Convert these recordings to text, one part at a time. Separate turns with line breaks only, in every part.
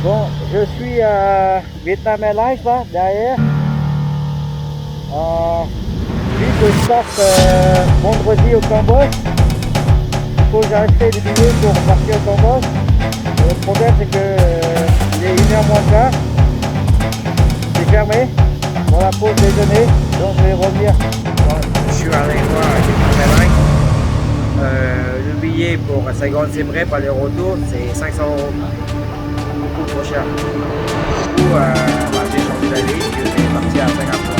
Bon, je suis à Vietnam Airlines là, derrière. Vu que je parte vendredi au Cambodge, il faut que j'achète des billets pour partir au Cambodge. Le problème c'est que il est 1h moins quart. C'est fermé pour la pause déjeuner, donc je vais revenir. Bon, je suis allé voir Vietnam Airlines. Le billet pour Saigon Siem Reap aller-retour c'est 500 €. Beaucoup trop cher. Du coup, j'ai changé d'avis, je vais partir à Singapour.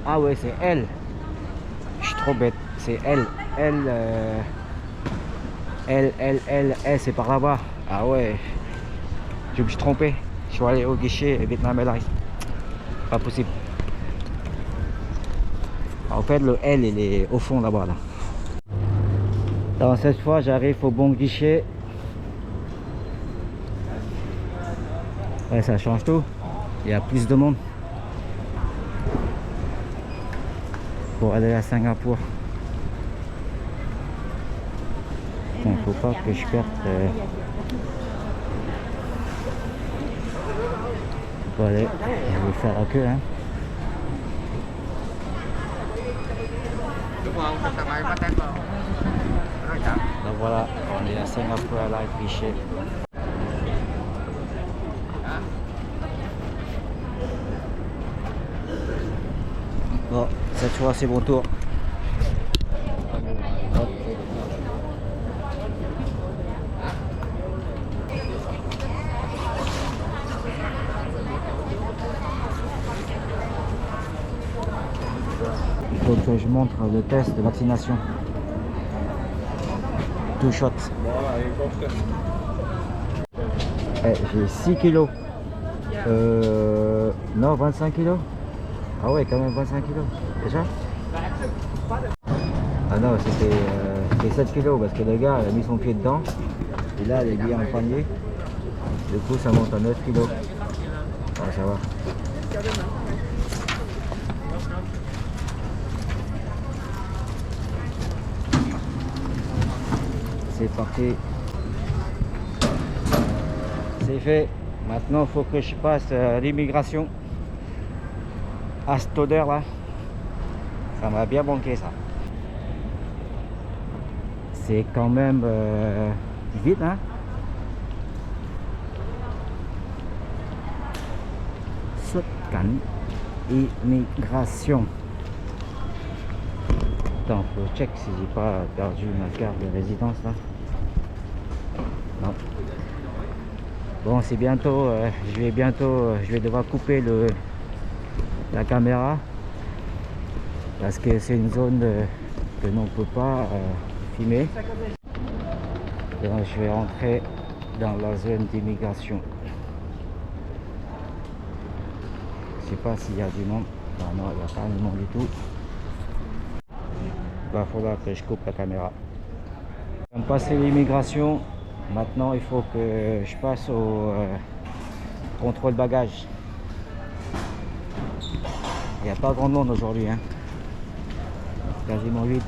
Ah ouais, c'est L. Je suis trop bête. C'est L. L, c'est par là-bas. Ah ouais. Je me suis trompé. Je suis allé au guichet Vietnam Airlines. Pas possible. En fait, le L, il est au fond là-bas. Là. Alors, cette fois, j'arrive au bon guichet. Ouais, ça change tout. Il y a plus de monde. Pour aller à Singapour. Il ne faut pas que je perde. Bon, allez, je vais faire la queue. Hein. Donc voilà, on est à Singapour à live guichet. Bon, cette fois c'est mon tour. faut que je montre le test de vaccination. Two shots. J'ai 6 kilos. Non, 25 kilos. Ah ouais, quand même 25 kilos. Déjà? Ah non, c'était 7 kilos parce que le gars il a mis son pied dedans. Et là, il est bien empoigné. Du coup, ça monte à 9 kilos. Ah, ça va. C'est parti. C'est fait. Maintenant, il faut que je passe l'immigration. À cette odeur là. Ça m'a bien manqué ça. C'est quand même vite, hein. Sotcan immigration. Attends, faut check si j'ai pas perdu ma carte de résidence là. Non. Bon, c'est bientôt. Je vais devoir couper la caméra parce que c'est une zone que l'on peut pas filmer. Donc, je vais rentrer dans la zone d'immigration. Je sais pas s'il y a du monde. Non, non, il n'y a pas de monde du tout. Il va falloir que je coupe la caméra. Je vais passer l'immigration. Maintenant, il faut que je passe au contrôle bagage. Il n'y a pas grand monde aujourd'hui, hein. C'est quasiment vide.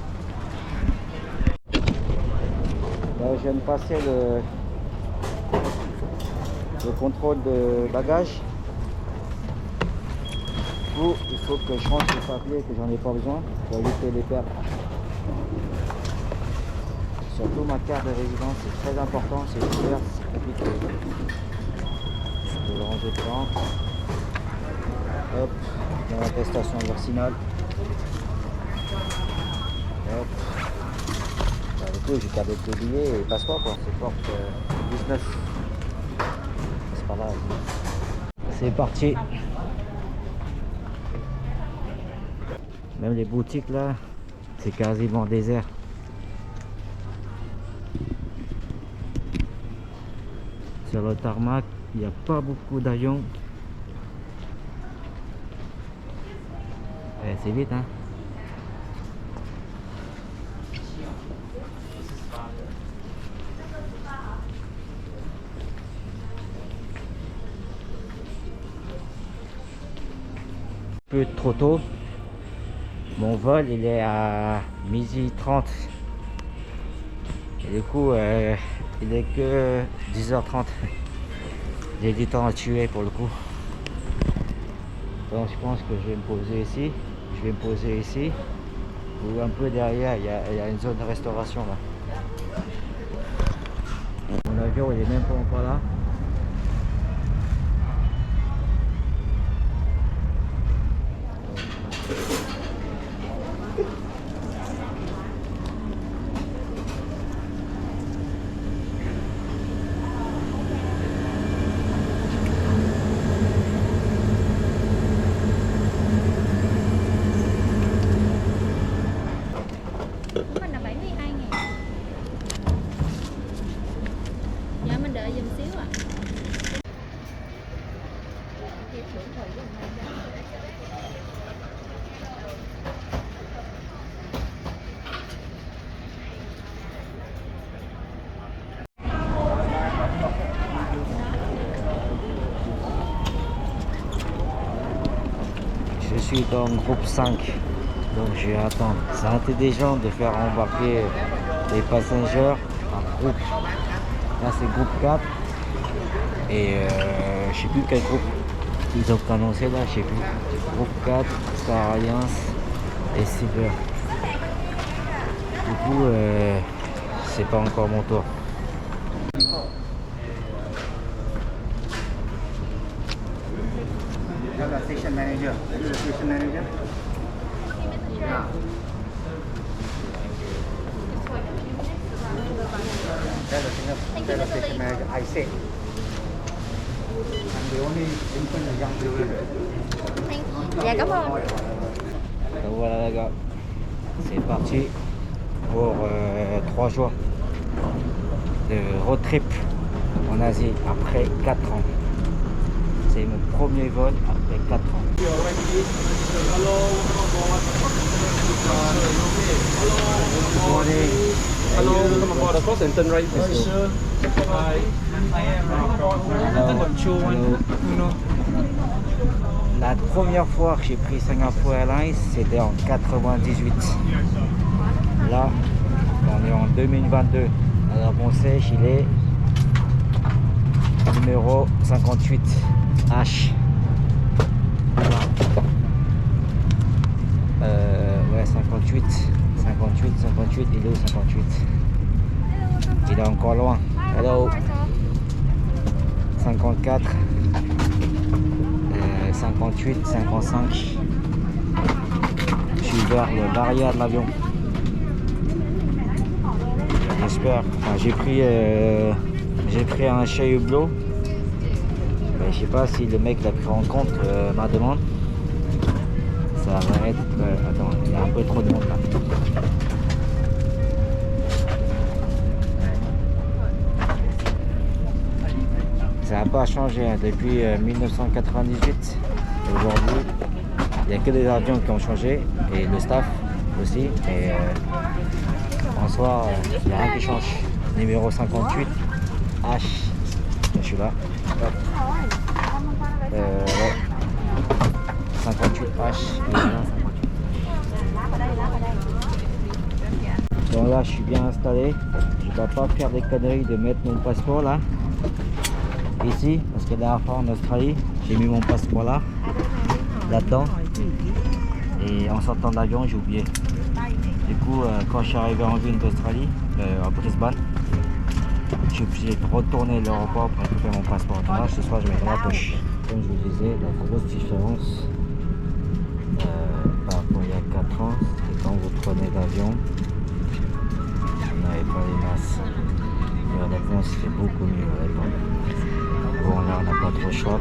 Là, je viens de passer le contrôle de bagage. Du coup, il faut que je rentre les papiers que j'en ai pas besoin pour éviter les perdre. Surtout ma carte de résidence, c'est très important, c'est super, c'est compliqué. Je vais le ranger dedans. Hop, dans l'attestation vaccinale. Hop. Bah, du coup, j'ai carte de billets et passeport quoi, c'est porte 19. C'est pas là. C'est parti. Même les boutiques là, c'est quasiment désert. Sur le tarmac, il n'y a pas beaucoup d'avions. C'est vite, hein. Un peu trop tôt. Mon vol il est à 12h30. Et du coup il est que 10h30. J'ai du temps à tuer pour le coup. Donc je pense que je vais me poser ici. Je vais me poser ici. Ou un peu derrière, il y a une zone de restauration là. Mon avion il est même pas encore là.
Mình là 72.000. Dạ mình đợi giùm xíu ạ.
Je suis dans le groupe 5. Donc je vais attendre. C'est intelligent de faire embarquer les passagers en groupe. Là c'est groupe 4. Et je sais plus quel groupe ils ont annoncé là, je sais plus. Groupe 4, Star Alliance et Silver. Du coup c'est pas encore mon tour.
Station manager. Station manager. Tell the station manager. I said. I'm the only infant young children.
Dạ cảm ơn.
Donc voilà les gars. c'est parti pour 3 jours de road trip en Asie après 4 ans. C'est mon premier vol après 4 ans.
Hello, come aboard, of course, and turn right.
Let's go.
Bye.
Hello. La première fois que j'ai pris Singapore Airlines, c'était en 98. Là, on est en 2022. Alors mon siège, il est numéro 58 H. Voilà. Ouais, 58, il est où 58? Il est encore loin. Hello. 54, 58, 55. Je suis vers le barrière de l'avion. J'espère. Enfin, j'ai pris un chez Hublot. Mais je sais pas si le mec l'a pris en compte ma demande. Ça va être. Attends, il y a un peu trop de monde là. Ça n'a pas changé hein, depuis 1998. Aujourd'hui, il n'y a que des avions qui ont changé et le staff aussi. Et en soi, il n'y a rien qui change. Numéro 58 H. Je suis là. Ouais. 58 H. Donc là, je suis bien installé. Je ne dois pas faire des conneries de mettre mon passeport là. Ici, parce que la dernière fois en Australie, j'ai mis mon passeport là-dedans, et en sortant de l'avion, j'ai oublié. Du coup, quand je suis arrivé en ville d'Australie, à Brisbane, je suis obligé de retourner à l'aéroport pour récupérer mon passeport. Donc là, ce soir, je mets dans la poche. Comme je vous disais, la grosse différence par rapport à il y a 4 ans, c'est quand vous prenez l'avion, vous n'avez pas les masses. Et honnêtement, c'était beaucoup mieux. Bon, là, on n'a pas trop le choix.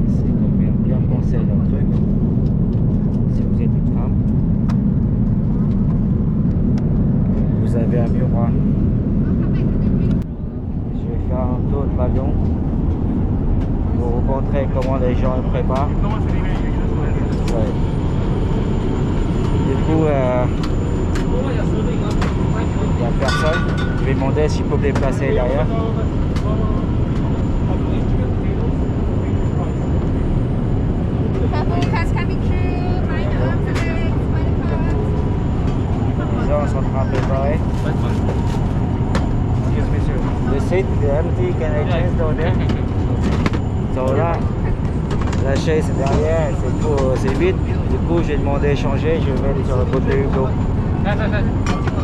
C'est comme bien pensé leur truc. Si vous êtes une femme, vous avez un miroir. Je vais faire un tour de l'avion pour vous montrer comment les gens le préparent. Ouais. Du coup, il n'y a personne. Je vais demander s'il peut me déplacer derrière. Les gens sont en train de préparer. The seat is empty. Can I change down there? So là, la chaise est derrière, c'est vide. Du coup, j'ai demandé à changer. Je vais aller sur le côté Hugo.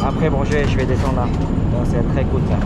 Après manger, je vais descendre là. Donc c'est très cool ça.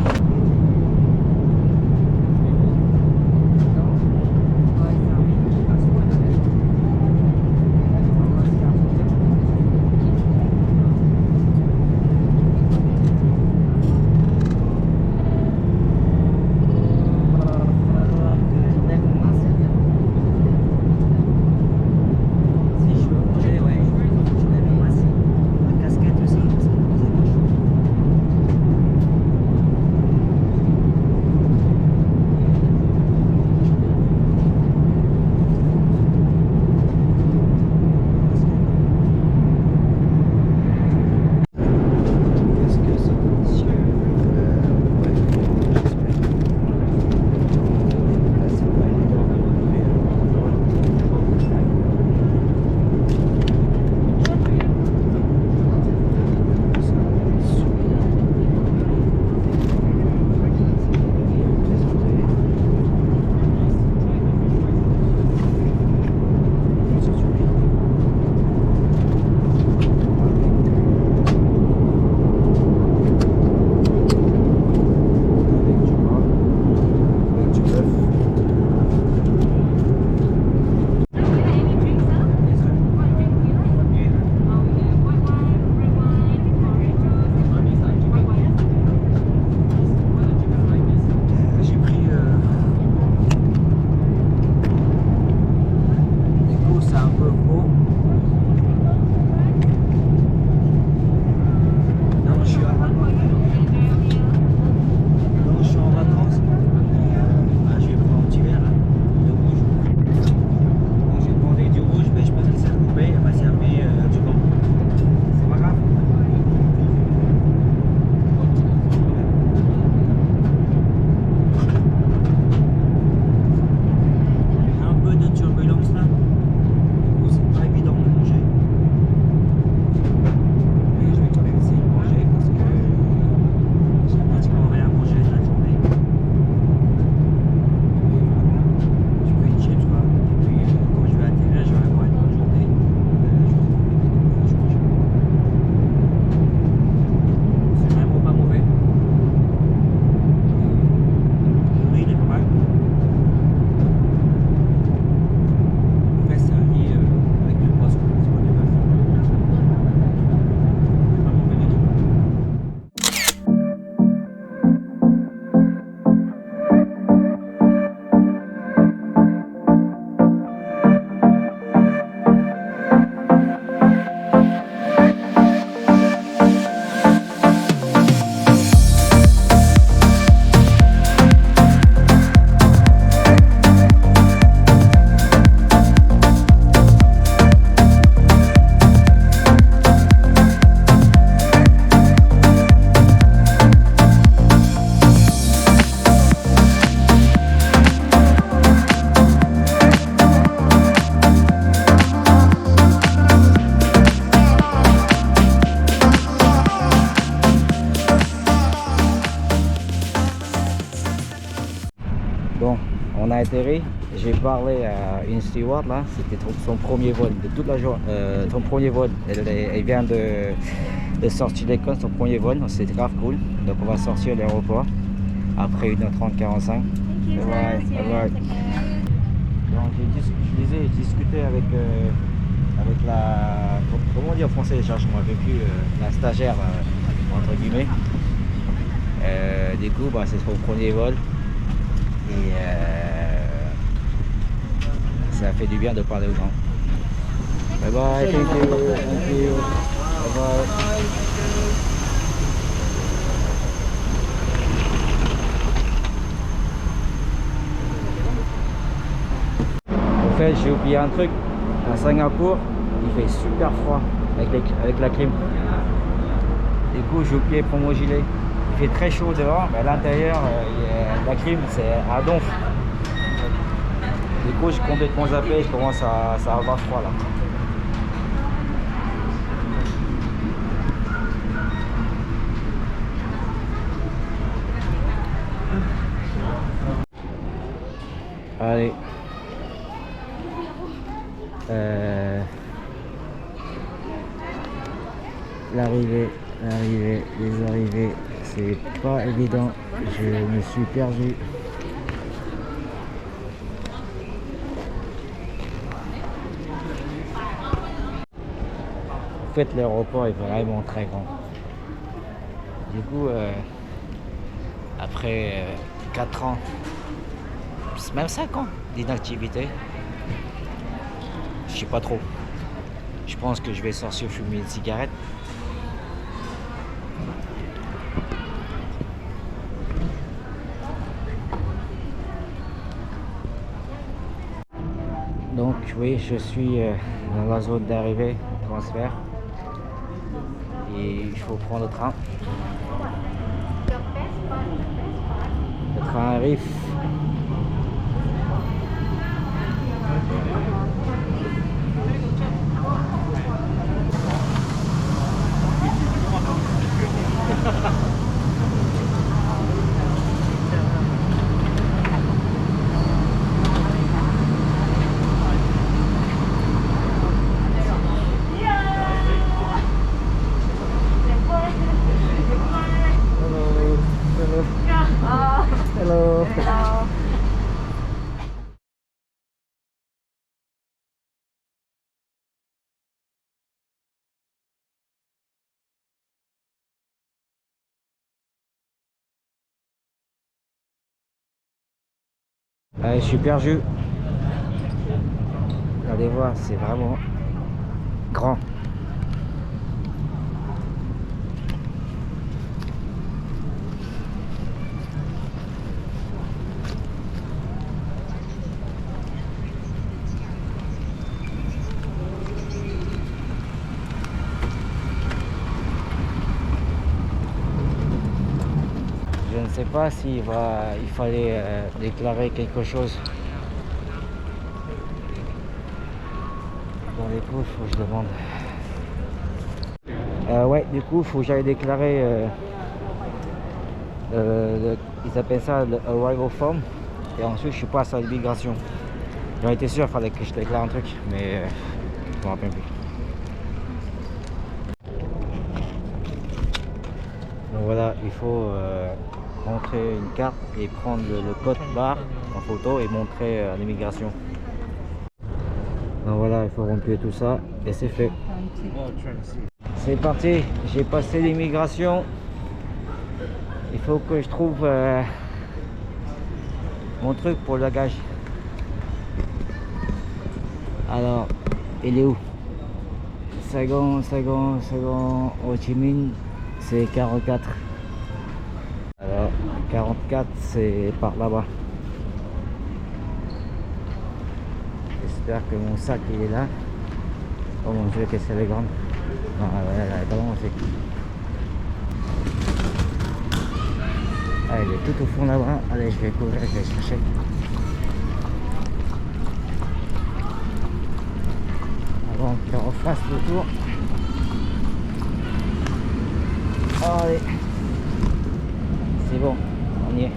atterri, j'ai parlé à une steward là, c'était son premier vol de toute la journée, son premier vol. Elle vient de sortir d'école, son premier vol, donc c'est grave cool. Donc on va sortir à l'aéroport après 1h30, 45.
Thank you,
Ouais,
sir.
ouais.
Yeah, take care.
Donc j'ai discuté avec la, comment on dit en français déjà, je m'en rappelle plus, la stagiaire entre guillemets. Du coup bah, c'est son premier vol et ça fait du bien de parler aux gens. Bye bye, thank you, bye bye. En fait, j'ai oublié un truc. À Singapour, il fait super froid avec la clim. Du coup, j'ai oublié de prendre mon gilet. Il fait très chaud dehors, mais à l'intérieur, la clim, c'est à donf. Du coup, j'ai complètement zappé. Je commence à avoir froid là. Allez. Les arrivées, c'est pas évident. Je me suis perdu. En fait, l'aéroport est vraiment très grand. Du coup, après 4 ans, même 5 ans d'inactivité, je sais pas trop. Je pense que je vais sortir fumer une cigarette. Donc oui, je suis dans la zone d'arrivée, transfert. Et il faut prendre le train. Le train arrive. Hello. Allez, je suis perdu. Allez voir, c'est vraiment grand. Je ne sais pas il fallait déclarer quelque chose. Bon, du coup, il faut que je demande. Ouais, du coup, il faut que j'aille déclarer. Ils appellent ça le arrival form. Et ensuite, je passe à l'immigration. J'en étais sûr, il fallait que je déclare un truc, mais je me rappelle plus. Donc voilà, il faut montrer une carte et prendre le code barre en photo et montrer à l'immigration. Donc voilà, il faut remplir tout ça et c'est fait. C'est parti, j'ai passé l'immigration. Il faut que je trouve mon truc pour le bagage. Alors, il est où? Saigon, Ho Chi Minh, c'est 44. Alors, 44, c'est par là-bas. J'espère que mon sac il est là. Oh mon dieu, qu'est-ce qu'elle est grande. Non, elle est pas loin aussi. Ah, elle est tout au fond là-bas. Allez, je vais courir, je vais chercher. Avant qu'on refasse le tour. Allez. C'est bon, on y est.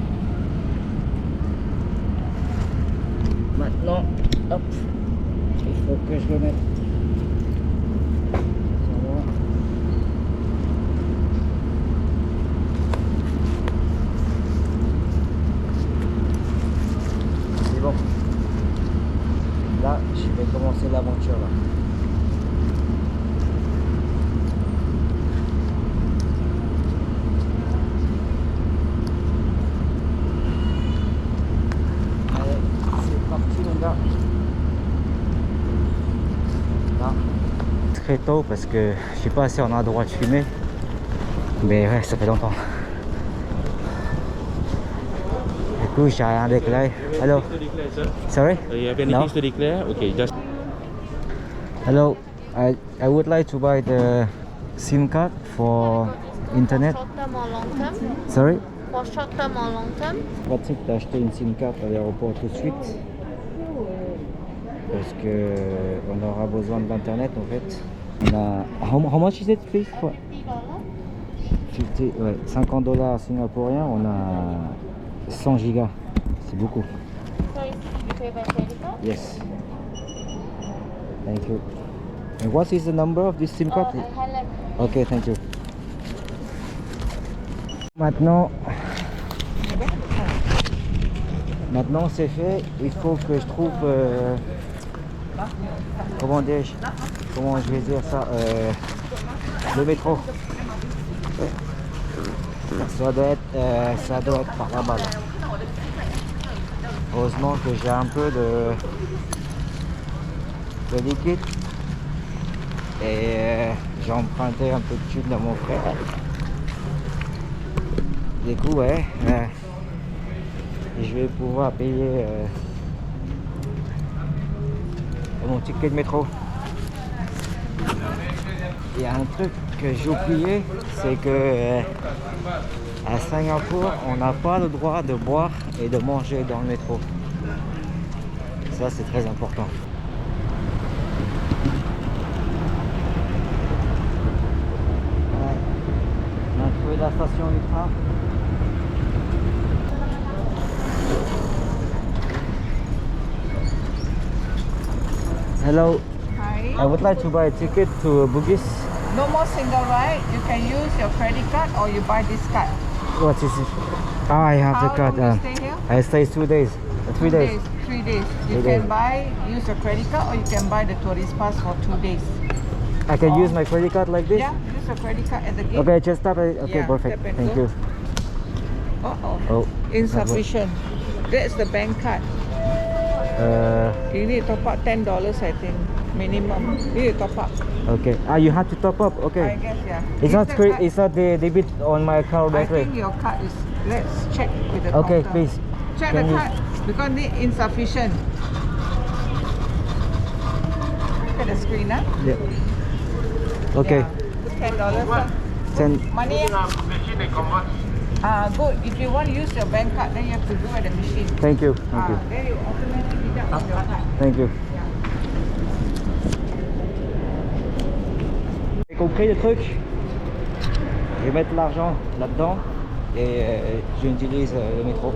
photos parce que je sais pas si on a le droit de filmer. Mais ouais, ça fait longtemps. Du coup, j'ai rien déclaré. Hello.
To declare, sir.
Sorry?
You have anything
No.
to declare? Okay, just.
Hello. I would like to buy the SIM card for internet.
Short term or long term?
Sorry?
For short term or long term?
Je pratique d'acheter une SIM card à l'aéroport tout de suite. Parce que on aura besoin de l'internet en fait. On a. How much is it, please? For 50, ouais, 50 $ singapouriens, on a 100 gigas. C'est beaucoup.
So you pay by credit card?
Yes. Thank you. And what is the number of this SIM card?
Highland.
Ok, thank you. Maintenant c'est fait. Il faut que je trouve comment je vais dire ça, le métro. Ça doit être par là-bas. Là. Heureusement que j'ai un peu de liquide et j'ai emprunté un peu de thune à mon frère. Du coup, ouais, je vais pouvoir payer mon ticket de métro. Il y a un truc que j'ai oublié, c'est que à Singapour, on n'a pas le droit de boire et de manger dans le métro. Ça, c'est très important. Ouais. On a trouvé la station du train. Hello,
Hi.
I would like to buy a ticket to Bugis.
No more single ride. You can use your credit card or you buy this card.
What is it? Oh, I have the
How
card.
long you stay here?
I stay 2 days. 3 days.
3 days. You
3
can
days.
use your credit card or you can buy the tourist pass for 2 days.
I can use my credit card like this?
Yeah, use your credit card at the gate.
Okay, just tap it. Okay,
Yeah,
perfect.
tap and
Thank
go.
you.
Uh-oh.
Oh,
Insufficient. That's the bank card. You need to top up $10, I think. Minimum. You need to top up.
Okay. You have to top up.
I
Okay.
guess, yeah.
It's not
the
cre-
card-
It's not the debit on my account
I
directly.
think your card is. Let's check with the
Okay,
counter.
please.
Check
Can
the
you-
card because need insufficient. Look at the screen, huh?
Yeah. Okay.
Yeah. $10.
Then
Money. Good. If you want to use your bank card, then you have to do at the machine.
thank you. Thank you.
Then you automatically deduct from your card.
Thank you. J'ai compris le truc. Je vais mettre l'argent là-dedans et j'utilise le métro.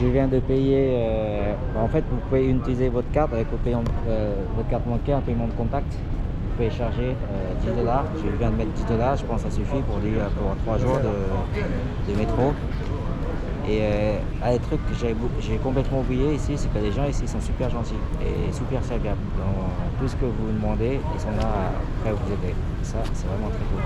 Je viens de payer. En fait, vous pouvez utiliser votre carte avec votre carte bancaire, un paiement de contact. Vous pouvez charger $10. Je viens de mettre $10. Je pense que ça suffit pour 3 jours de métro. Et un truc que j'ai complètement oublié ici, c'est que les gens ici sont super gentils et super serviables. Dans tout ce que vous demandez, ils sont là prêts à vous aider. Ça, c'est vraiment très cool.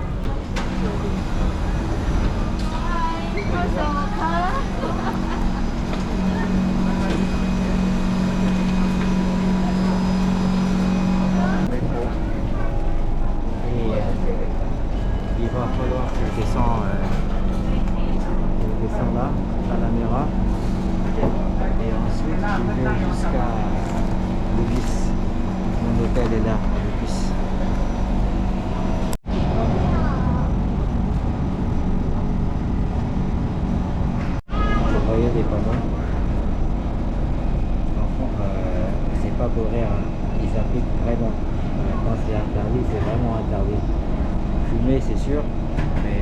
Et il va falloir que je descends là, à la Mera. Et ensuite, je vais jusqu'à Bugis. Mon hôtel est là, à Bugis. Vous voyez les panneaux. C'est pas pour rien, ils appliquent vraiment. Quand c'est interdit, c'est vraiment interdit. Fumer, c'est sûr, mais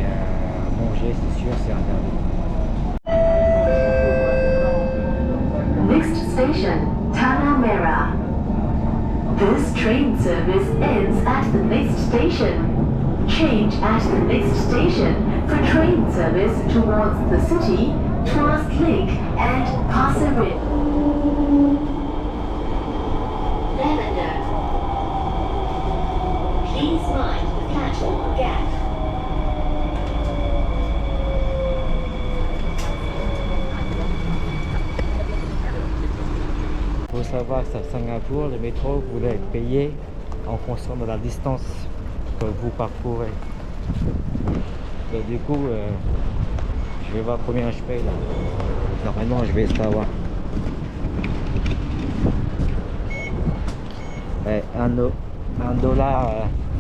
manger, c'est sûr, c'est interdit.
Next station, Tanah Merah. This train service ends at the next station. Change at the next station for train service towards the city, Tuas Link and Pasir Ris. Lavender. Please mind the platform gap.
Il faut savoir qu'à Singapour, le métro, vous l'avez payé en fonction de la distance que vous parcourez. Donc, du coup, je vais voir combien je paye là. Normalement, je vais savoir.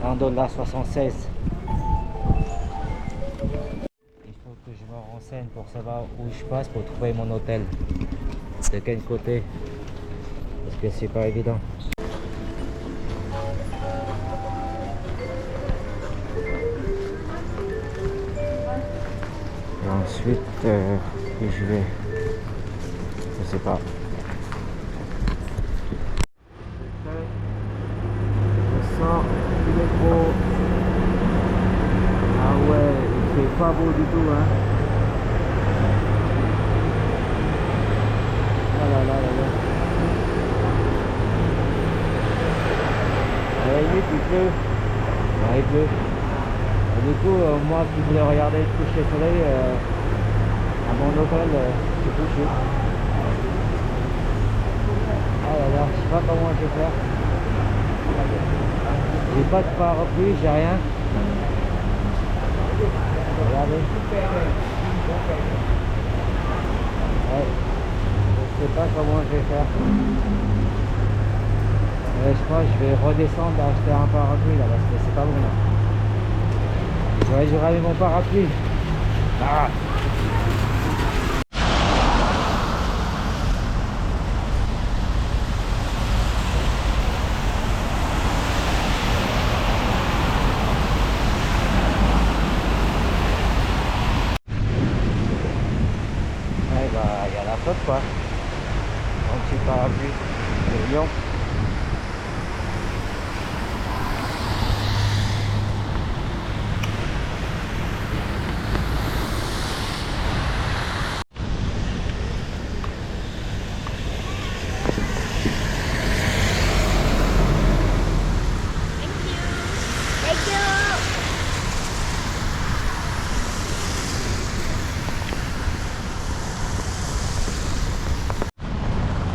$1,76. Il faut que je me renseigne pour savoir où je passe pour trouver mon hôtel. De quel côté? Parce que c'est pas évident. Et ensuite, je vais, je sais pas. Je sors du métro. Ah ouais, il fait pas beau du tout, hein. Ah là là là là. À la limite, il pleut. Ouais, il pleut. Et du coup, moi qui voulais regarder le coucher de soleil, à mon hôtel, c'est couché. Ah là là, je sais pas comment je vais faire. J'ai pas de parapluie, j'ai rien. Regardez. Ouais. Je sais pas comment je vais faire. Je crois que je vais redescendre à acheter un parapluie là parce que c'est pas bon là. J'aurais dû ramener mon parapluie. Ah. Ouais bah il y a la flotte quoi. Un petit parapluie de Lyon.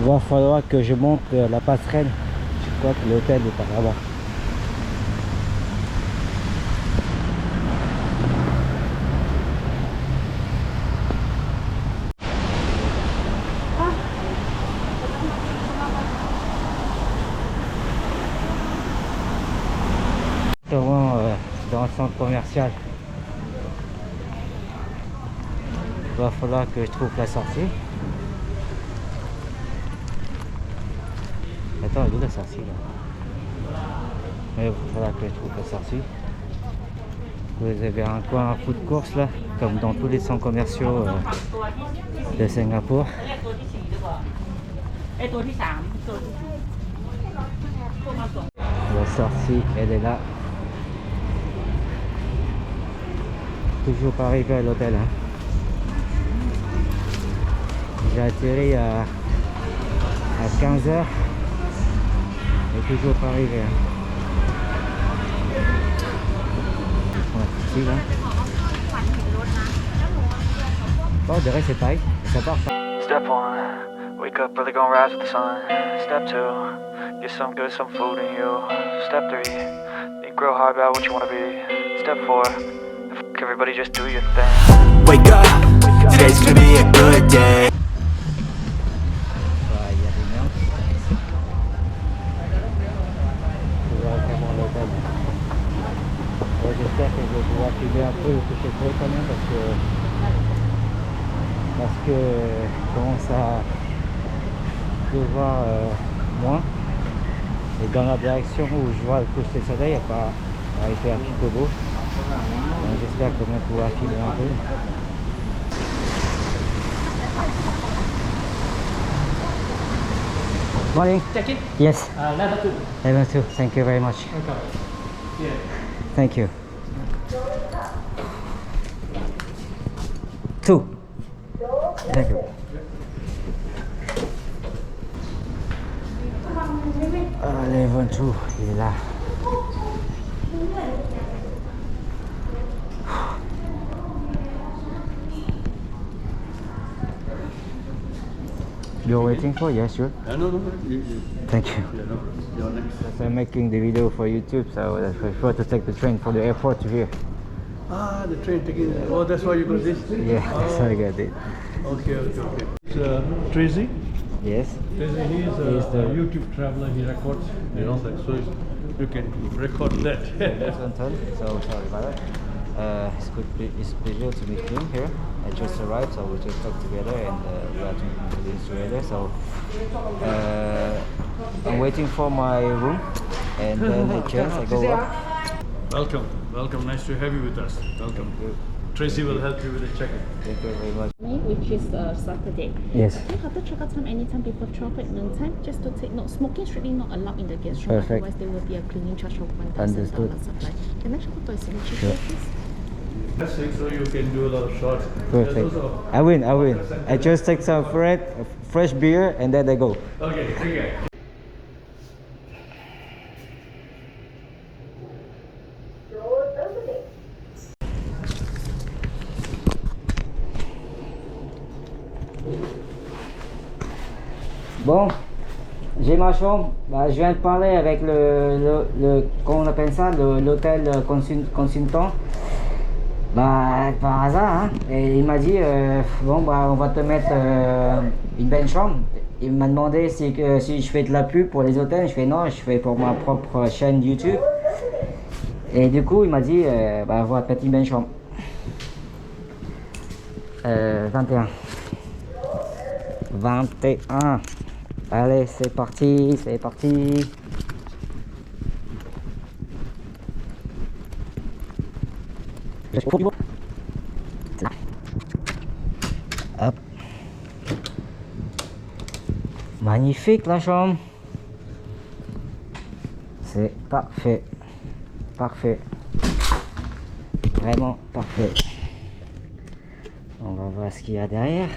Il va falloir que je monte la passerelle. Je crois que l'hôtel est par là-bas. Dans le centre commercial. Il va falloir que je trouve la sortie. Attends, elle est où la sortie là? Il va falloir que je trouve la sortie. Vous avez un coin à foot de course là, comme dans tous les centres commerciaux de Singapour. La sortie, elle est là. Toujours pas arrivé à l'hôtel. Hein. J'ai atterri à 15 h. Et toujours pas arrivé. Hein. Ici, là. Bon, derrière c'est pareil. Ça part.
Step 1, wake up early, gonna rise with the sun. Step 2, get some good, some food in you. Step 3, think real hard about what you wanna be. Step 4, everybody just do your thing. Wake up, today's gonna be a good day.
J'espère que je vais pouvoir filmer un peu le coucher de soleil quand même parce que je commence à pleuvoir moins et dans la direction où je vois le coucher de soleil il fait un petit peu beau. Donc j'espère quand même pouvoir filmer un peu. Morning.
Check it?
Yes.
Level 2.
Level 2. Thank you very much.
Okay. Yeah.
Thank you. 2. Thank you. Level 2, il est là. You're waiting for? Yeah, sure.
No.
Thank you.
You're next.
So I'm making the video for YouTube, so I prefer to take the train from the airport to here.
Ah, the train ticket. Oh, that's why you got this?
Yeah, that's how I got it.
Okay. It's Tracy.
Yes.
Tracy, he is a YouTube traveler. He records, so you can record that.
Anton, so sorry about that. It's a pleasure to meet him here. I just arrived, so we just talked together and we are doing this together. So I'm waiting for my room and then I chance I go up.
Welcome. Nice to have you with us. Welcome. Tracy will help you with the check-in.
Thank you very much.
Which is Saturday.
Yes.
You have to check out time anytime before 12 at noon time. Just to take note, smoking strictly not allowed in the guest room.
Perfect.
Otherwise, there will be a cleaning charge of $1,000
Understood.
supply. Can I check out the signature,
Sure.
please?
So you can do a lot of shots.
Perfect. I win. I just take some fresh beer and then I go.
Okay.
Bon, j'ai ma chambre. Je viens de parler avec comment on appelle ça, l'hôtel consultant. Par hasard, hein. Et il m'a dit, on va te mettre une belle chambre. Il m'a demandé si je fais de la pub pour les hôtels. Je fais non, je fais pour ma propre chaîne YouTube. Et du coup, il m'a dit, on va te mettre une belle chambre. 21. Allez, c'est parti. Hop. Magnifique la chambre. C'est parfait. Vraiment parfait. On va voir ce qu'il y a derrière.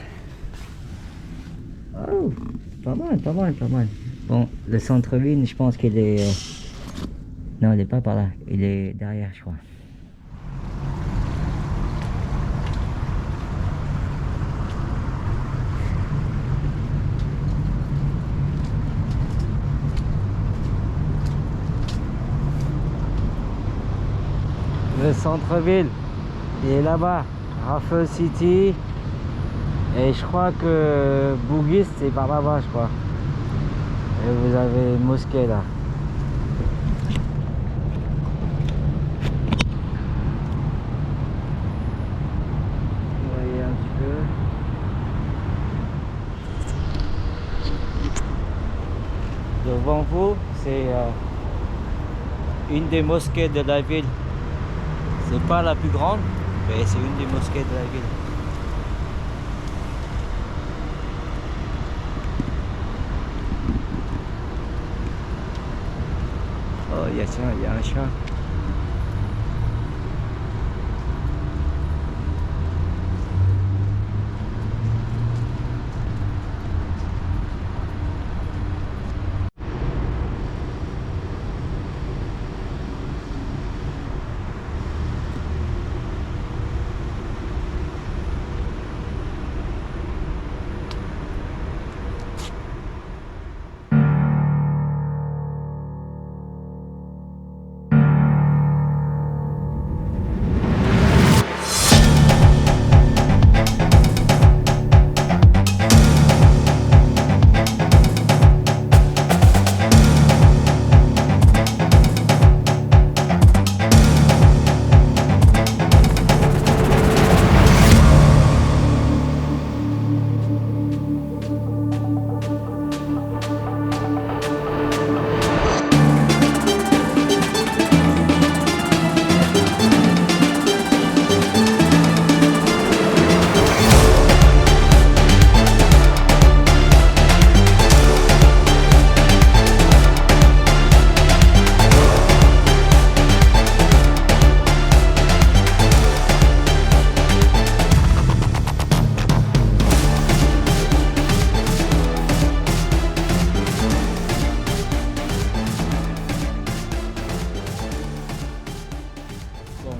Oh, pas mal. Bon, le centre-ville, je pense qu'il est... Non, il n'est pas par là. Il est derrière, je crois. Le centre-ville, il est là-bas. Raffles City. Et je crois que Bugis c'est par là-bas, je crois. Et vous avez une mosquée là. Vous voyez un petit peu. Devant vous, c'est une des mosquées de la ville. C'est pas la plus grande, mais c'est une des mosquées de la ville. Oh, il y a un chat.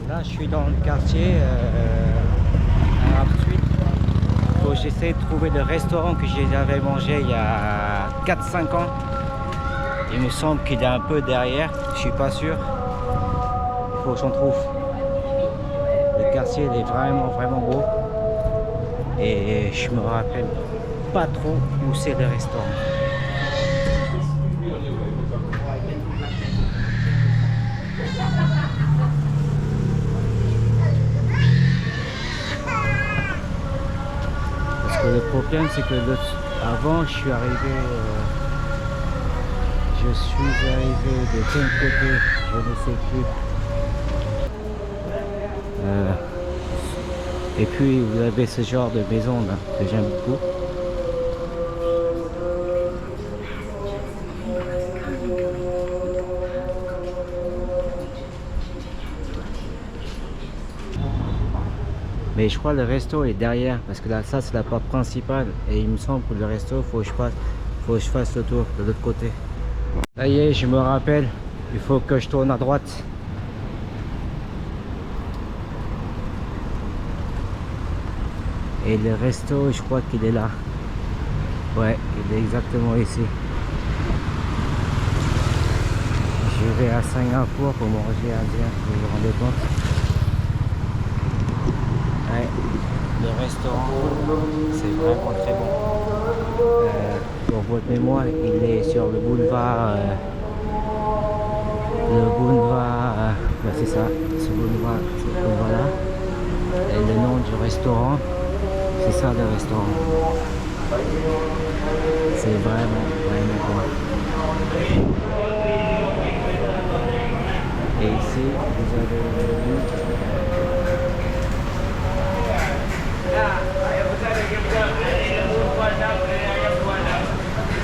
Là, je suis dans le quartier Arab Street. faut que j'essaie de trouver le restaurant que j'avais mangé il y a 4-5 ans. Il me semble qu'il est un peu derrière, je suis pas sûr. Il faut que j'en trouve. Le quartier il est vraiment beau. Et je me rappelle pas trop où c'est le restaurant. Parce que le problème c'est que avant je suis arrivé de quel côté, je ne sais plus. Et puis vous avez ce genre de maison là que j'aime beaucoup. Mais je crois que le resto est derrière parce que là ça c'est la porte principale et il me semble que le resto faut que je fasse le tour de l'autre côté. Ça y est, je me rappelle, il faut que je tourne à droite. Et le resto, je crois qu'il est là. Ouais, il est exactement ici. Je vais à Singapour pour manger indien, vous vous rendez compte? Ouais, le restaurant, c'est vraiment très bon. Pour votre mémoire, il est sur le boulevard. C'est ça, ce boulevard là. Et le nom du restaurant, c'est ça le restaurant. C'est vraiment bon. Et ici, vous avez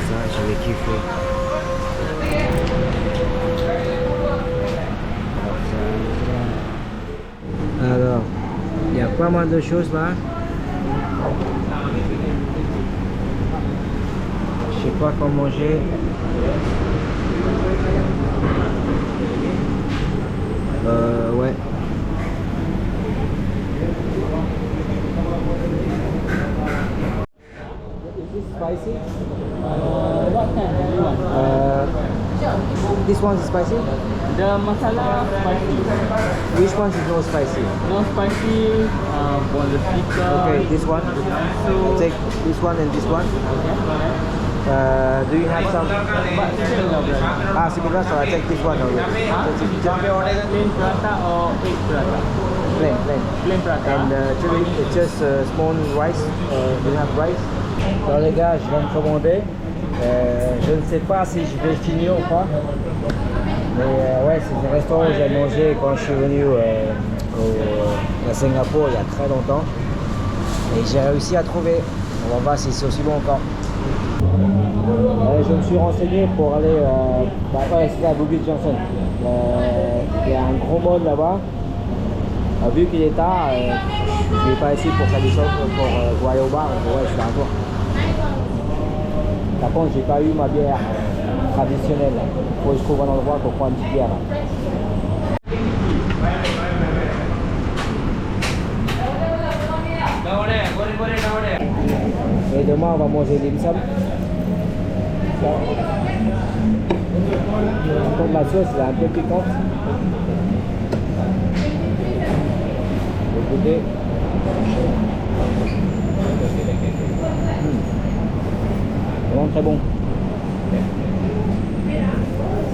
ça, je vais kiffer. Alors, il y a pas mal de choses là. Je sais pas quoi manger. Ouais. Is this spicy?
What kind do you want?
This one is spicy?
The masala spicy.
Which one is no spicy?
No spicy, for the pizza.
Okay, this one.
So,
Take this one and this one. Do you have some? Chicken breast, so I take this one already.
Plain prata or egg prata?
Plain.
Plain prata.
And just small rice. Do you have rice? Alors les gars, je viens de commander. Je ne sais pas si je vais finir ou pas. Mais ouais, c'est un restaurant où j'ai mangé quand je suis venu à Singapour il y a très longtemps. Et j'ai réussi à trouver. On va voir si c'est aussi bon encore. Je me suis renseigné pour aller c'est à Bugis Junction. Il y a un gros mall là-bas. Vu qu'il est tard, je vais pas ici pour faire des choses pour aller au bar. Ouais, je fais un tour. Par contre, j'ai pas eu ma bière traditionnelle. Il faut que je trouve un endroit pour prendre une petite bière. Et demain, on va manger des dim sum. Par contre, la sauce est un peu piquante. Écoutez. Vraiment très bon.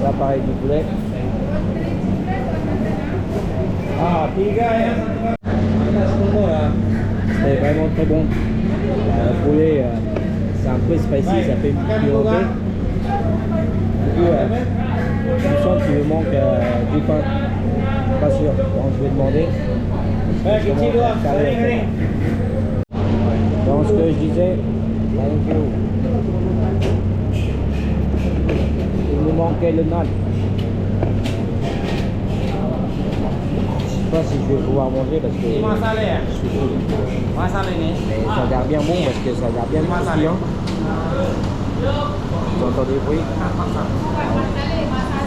Ça, pareil, du poulet. C'est vraiment très bon. Le poulet, c'est un peu spicy, ça fait pimenté. Du coup, je sens qu'il me manque du pain. Pas sûr. Donc, je vais demander. Donc, ce que je disais, il me manquait le naan. Je sais pas si je vais pouvoir manger parce que je suis fou. Mais ça a l'air bien bon parce que ça a l'air bien croustillant. Vous entendez le bruit?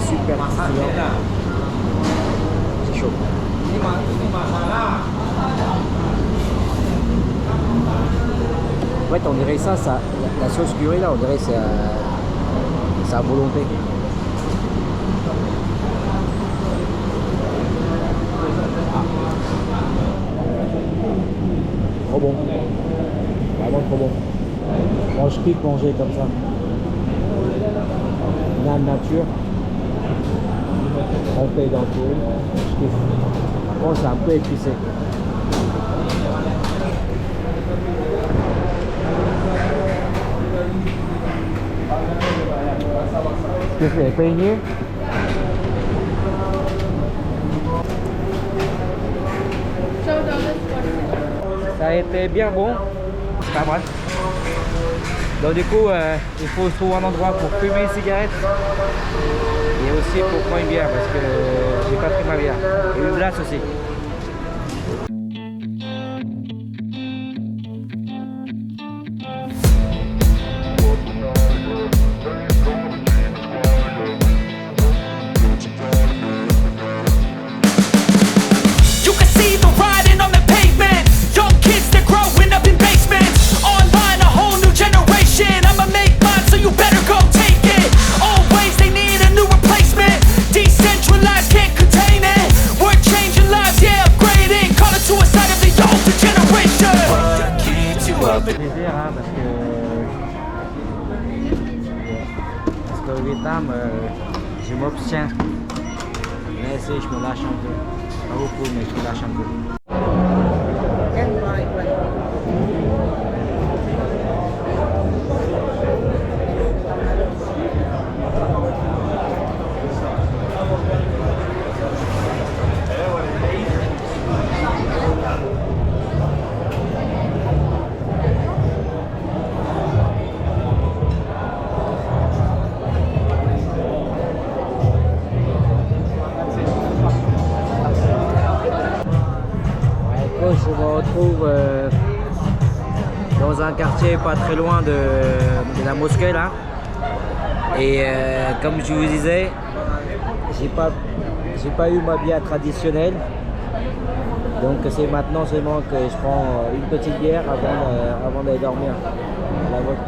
Super croustillant. C'est chaud. En fait, on dirait ça, la sauce curry là, on dirait c'est à volonté. Trop bon. Vraiment trop bon. Moi je kiffe manger comme ça. La nature. On fait dans tout. Je kiffe. Par contre c'est un peu épicé. Qu'est-ce que c'est, peigné? Ça a été bien bon, c'est pas mal. Donc du coup, il faut trouver un endroit pour fumer une cigarette et aussi pour prendre une bière parce que j'ai pas pris ma bière. Et une glace aussi. Plaisir hein, parce que au Vietnam je m'obtiens, mais si je me lâche un peu, pas beaucoup mais je me lâche un peu. Je me retrouve dans un quartier pas très loin de la mosquée là, et comme je vous disais, j'ai pas eu ma bière traditionnelle, donc c'est maintenant seulement que je prends une petite bière avant d'aller dormir. La vôtre.